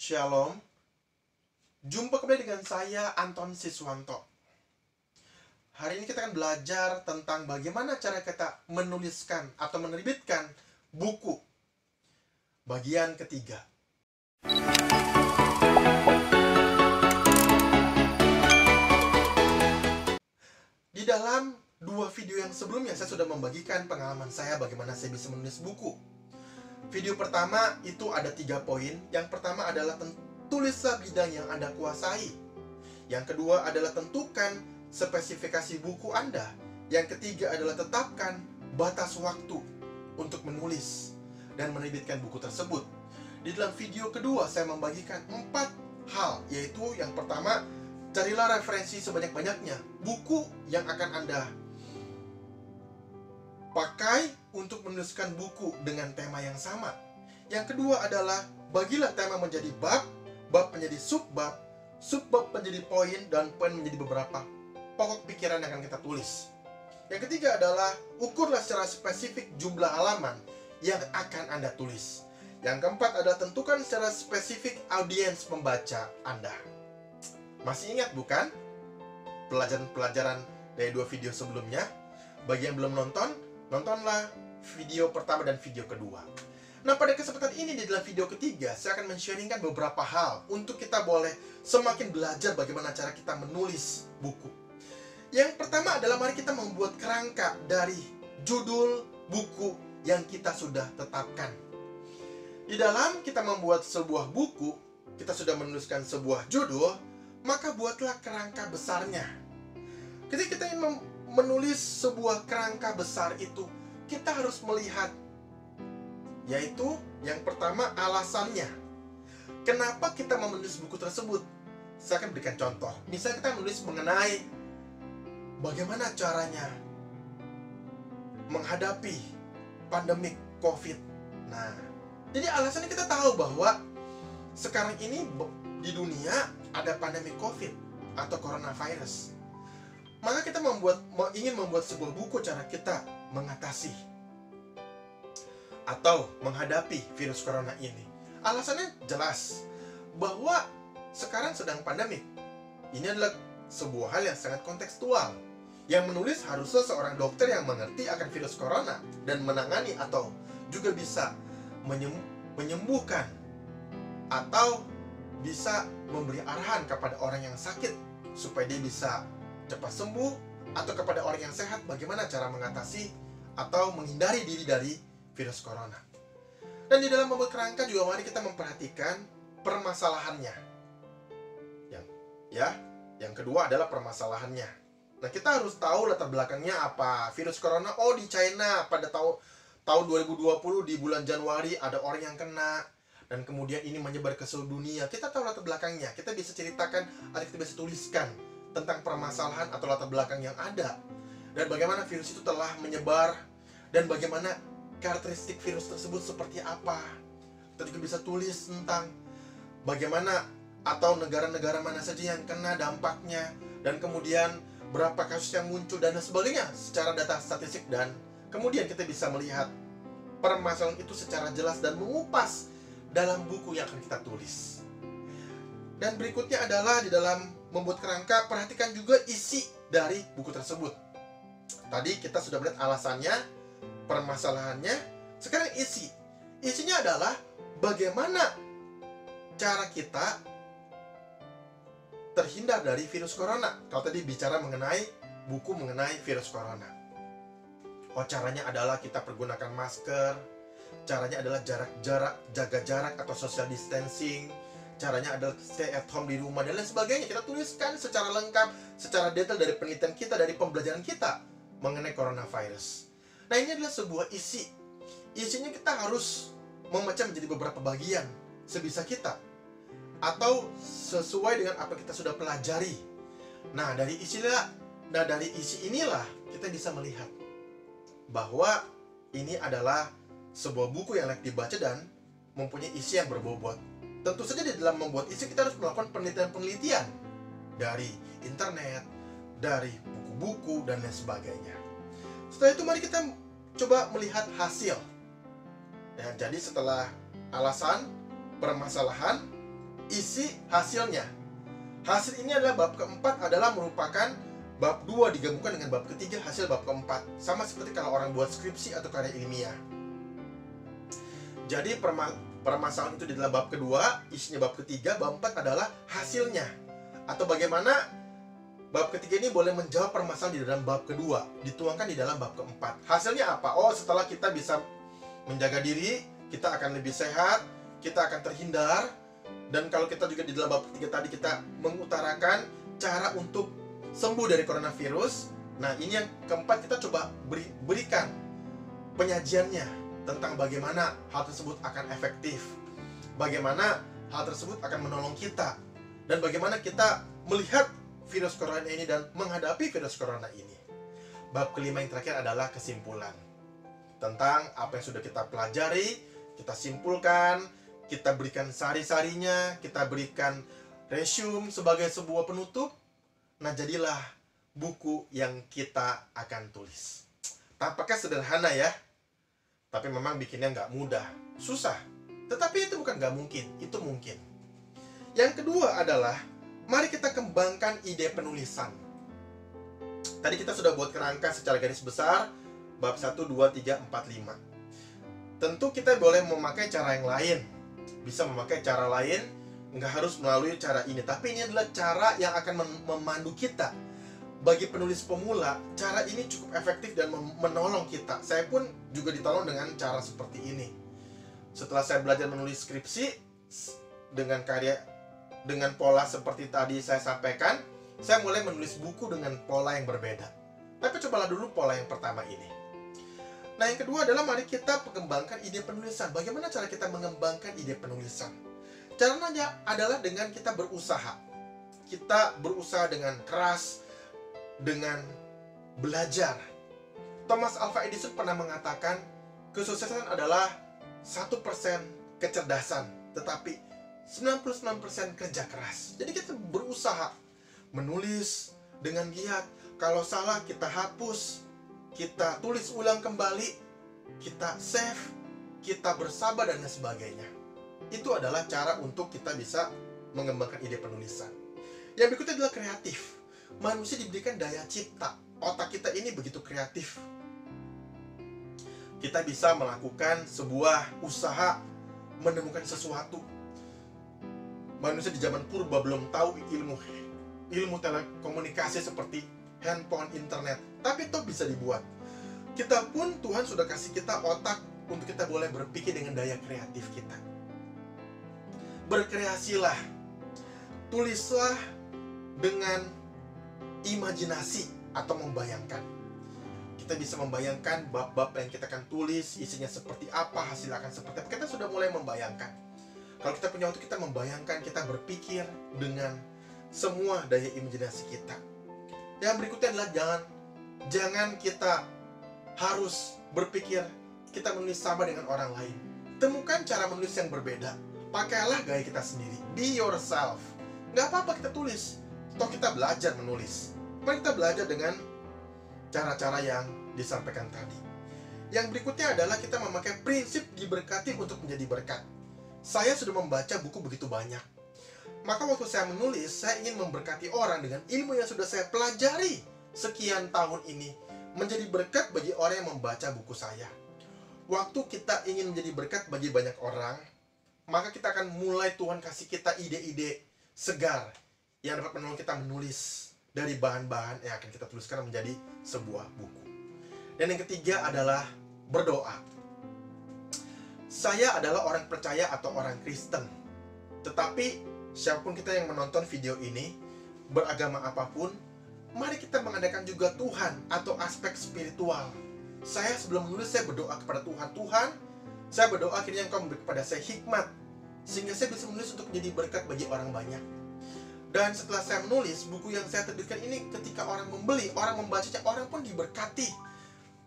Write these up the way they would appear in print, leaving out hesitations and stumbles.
Shalom, jumpa kembali dengan saya Anton Siswanto. Hari ini kita akan belajar tentang bagaimana cara kita menuliskan atau menerbitkan buku. Bagian ketiga. Di dalam dua video yang sebelumnya saya sudah membagikan pengalaman saya bagaimana saya bisa menulis buku. Video pertama itu ada 3 poin. Yang pertama adalah tulislah bidang yang Anda kuasai. Yang kedua adalah tentukan spesifikasi buku Anda. Yang ketiga adalah tetapkan batas waktu untuk menulis dan menerbitkan buku tersebut. Di dalam video kedua saya membagikan 4 hal, yaitu yang pertama, carilah referensi sebanyak-banyaknya buku yang akan Anda pakai untuk menuliskan buku dengan tema yang sama. Yang kedua adalah bagilah tema menjadi bab, bab menjadi subbab, subbab menjadi poin, dan poin menjadi beberapa pokok pikiran yang akan kita tulis. Yang ketiga adalah ukurlah secara spesifik jumlah halaman yang akan Anda tulis. Yang keempat adalah tentukan secara spesifik audiens pembaca Anda. Masih ingat bukan pelajaran-pelajaran dari 2 video sebelumnya? Bagi yang belum nonton, nontonlah video pertama dan video kedua. Nah, pada kesempatan ini di dalam video ketiga, saya akan men-sharingkan beberapa hal untuk kita boleh semakin belajar bagaimana cara kita menulis buku. Yang pertama adalah mari kita membuat kerangka dari judul buku yang kita sudah tetapkan. Di dalam kita membuat sebuah buku, kita sudah menuliskan sebuah judul, maka buatlah kerangka besarnya. Ketika kita ingin menulis sebuah kerangka besar itu, kita harus melihat, yaitu yang pertama alasannya. Kenapa kita mau menulis buku tersebut? Saya akan berikan contoh. Misalnya kita menulis mengenai bagaimana caranya menghadapi pandemi COVID. Nah, jadi alasannya kita tahu bahwa sekarang ini di dunia ada pandemi COVID atau coronavirus. Maka kita ingin membuat sebuah buku cara kita mengatasi atau menghadapi virus corona ini. Alasannya jelas, bahwa sekarang sedang pandemik. Ini adalah sebuah hal yang sangat kontekstual. Yang menulis harusnya seorang dokter yang mengerti akan virus corona dan menangani atau juga bisa menyembuhkan atau bisa memberi arahan kepada orang yang sakit supaya dia bisa cepat sembuh, atau kepada orang yang sehat bagaimana cara mengatasi atau menghindari diri dari virus corona. Dan di dalam membuat kerangka juga mari kita memperhatikan permasalahannya. Yang kedua adalah permasalahannya. Nah, kita harus tahu latar belakangnya apa. Virus corona, di China pada tahun 2020 di bulan Januari ada orang yang kena, dan kemudian ini menyebar ke seluruh dunia. Kita tahu latar belakangnya, kita bisa ceritakan atau kita bisa tuliskan tentang permasalahan atau latar belakang yang ada, dan bagaimana virus itu telah menyebar, dan bagaimana karakteristik virus tersebut seperti apa. Kita juga bisa tulis tentang bagaimana atau negara-negara mana saja yang kena dampaknya, dan kemudian berapa kasus yang muncul dan sebagainya secara data statistik, dan kemudian kita bisa melihat permasalahan itu secara jelas dan mengupas dalam buku yang akan kita tulis. Dan berikutnya adalah di dalam membuat kerangka, perhatikan juga isi dari buku tersebut. Tadi kita sudah melihat alasannya, permasalahannya. Sekarang isi. Isinya adalah bagaimana cara kita terhindar dari virus corona. Kalau tadi bicara mengenai buku mengenai virus corona. Caranya adalah kita pergunakan masker. Caranya adalah jaga jarak atau social distancing. Caranya adalah stay at home di rumah dan lain sebagainya. Kita tuliskan secara lengkap, secara detail dari penelitian kita, dari pembelajaran kita mengenai coronavirus. Nah, ini adalah sebuah isi. Isinya kita harus memecah menjadi beberapa bagian sebisa kita, atau sesuai dengan apa kita sudah pelajari. Nah, dari isi inilah kita bisa melihat bahwa ini adalah sebuah buku yang layak dibaca dan mempunyai isi yang berbobot. Tentu saja di dalam membuat isi kita harus melakukan penelitian-penelitian dari internet, dari buku-buku, dan lain sebagainya. Setelah itu mari kita coba melihat hasil. Jadi setelah alasan, permasalahan, isi hasilnya. Hasil ini adalah bab keempat adalah merupakan bab 2 digabungkan dengan bab ketiga hasil bab keempat. Sama seperti kalau orang buat skripsi atau karya ilmiah. Jadi permasalahan itu di dalam bab kedua, isinya bab ketiga, bab 4 adalah hasilnya. Atau bagaimana bab ketiga ini boleh menjawab permasalahan di dalam bab kedua, dituangkan di dalam bab keempat. Hasilnya apa? Oh, setelah kita bisa menjaga diri, kita akan lebih sehat, kita akan terhindar. Dan kalau kita juga di dalam bab ketiga tadi kita mengutarakan cara untuk sembuh dari coronavirus. Nah, ini yang keempat, kita coba berikan penyajiannya tentang bagaimana hal tersebut akan efektif, bagaimana hal tersebut akan menolong kita, dan bagaimana kita melihat virus corona ini dan menghadapi virus corona ini. Bab kelima yang terakhir adalah kesimpulan tentang apa yang sudah kita pelajari, kita simpulkan, kita berikan sari-sarinya, kita berikan resume sebagai sebuah penutup. Nah, jadilah buku yang kita akan tulis. Tampaknya sederhana ya, tapi memang bikinnya nggak mudah, susah. Tetapi itu bukan nggak mungkin, itu mungkin. Yang kedua adalah, mari kita kembangkan ide penulisan. Tadi kita sudah buat kerangka secara garis besar, bab 1, 2, 3, 4, 5. Tentu kita boleh memakai cara yang lain. Bisa memakai cara lain, nggak harus melalui cara ini. Tapi ini adalah cara yang akan memandu kita. Bagi penulis pemula, cara ini cukup efektif dan menolong kita. Saya pun juga ditolong dengan cara seperti ini. Setelah saya belajar menulis skripsi dengan pola seperti tadi saya sampaikan, saya mulai menulis buku dengan pola yang berbeda. Tapi cobalah dulu pola yang pertama ini. Nah, yang kedua adalah mari kita mengembangkan ide penulisan. Bagaimana cara kita mengembangkan ide penulisan? Caranya adalah dengan kita berusaha. Kita berusaha dengan keras, dengan belajar. Thomas Alva Edison pernah mengatakan, kesuksesan adalah 1% kecerdasan, tetapi 99% kerja keras. Jadi kita berusaha menulis dengan giat. Kalau salah kita hapus, kita tulis ulang kembali, kita save, kita bersabar dan sebagainya. Itu adalah cara untuk kita bisa mengembangkan ide penulisan. Yang berikutnya adalah kreatif. Manusia diberikan daya cipta. Otak kita ini begitu kreatif. Kita bisa melakukan sebuah usaha menemukan sesuatu. Manusia di zaman purba belum tahu ilmu telekomunikasi seperti handphone, internet, tapi itu bisa dibuat. Kita pun, Tuhan sudah kasih kita otak untuk kita boleh berpikir dengan daya kreatif kita. Berkreasilah, tulislah dengan imajinasi atau membayangkan. Kita bisa membayangkan bab-bab yang kita akan tulis, isinya seperti apa, hasilnya akan seperti apa. Kita sudah mulai membayangkan. Kalau kita punya waktu, kita membayangkan, kita berpikir dengan semua daya imajinasi kita. Yang berikutnya adalah jangan kita harus berpikir kita menulis sama dengan orang lain. Temukan cara menulis yang berbeda. Pakailah gaya kita sendiri. Be yourself. Nggak apa-apa kita tulis. Toh kita belajar menulis. Mari kita belajar dengan cara-cara yang disampaikan tadi. Yang berikutnya adalah kita memakai prinsip diberkati untuk menjadi berkat. Saya sudah membaca buku begitu banyak. Maka waktu saya menulis, saya ingin memberkati orang dengan ilmu yang sudah saya pelajari sekian tahun ini. Menjadi berkat bagi orang yang membaca buku saya. Waktu kita ingin menjadi berkat bagi banyak orang, maka kita akan mulai Tuhan kasih kita ide-ide segar yang dapat menolong kita menulis dari bahan-bahan yang akan kita tuliskan menjadi sebuah buku. Dan yang ketiga adalah berdoa. Saya adalah orang percaya atau orang Kristen. Tetapi siapapun kita yang menonton video ini, beragama apapun, mari kita mengadakan juga Tuhan atau aspek spiritual. Saya sebelum menulis, saya berdoa kepada Tuhan. Tuhan, saya berdoa akhirnya Engkau memberi kepada saya hikmat, sehingga saya bisa menulis untuk menjadi berkat bagi orang banyak. Dan setelah saya menulis, buku yang saya terbitkan ini ketika orang membeli, orang membacanya, orang pun diberkati.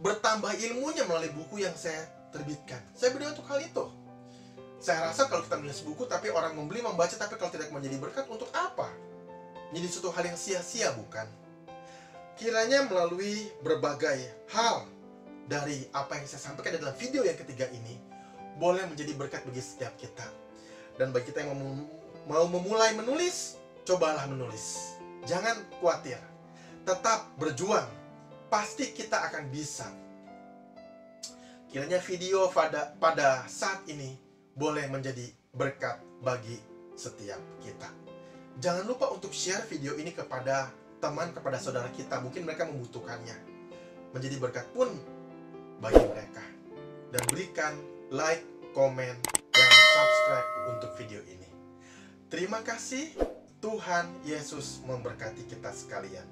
Bertambah ilmunya melalui buku yang saya terbitkan. Saya berdoa untuk hal itu. Saya rasa kalau kita menulis buku, tapi orang membeli, membaca, tapi kalau tidak menjadi berkat, untuk apa? Jadi suatu hal yang sia-sia, bukan? Kiranya melalui berbagai hal dari apa yang saya sampaikan dalam video yang ketiga ini, boleh menjadi berkat bagi setiap kita. Dan bagi kita yang mau memulai menulis, cobalah menulis. Jangan khawatir, tetap berjuang. Pasti kita akan bisa. Kiranya video pada saat ini boleh menjadi berkat bagi setiap kita. Jangan lupa untuk share video ini kepada teman, kepada saudara kita. Mungkin mereka membutuhkannya. Menjadi berkat pun bagi mereka. Dan berikan like, komen, dan subscribe untuk video ini. Terima kasih. Tuhan Yesus memberkati kita sekalian.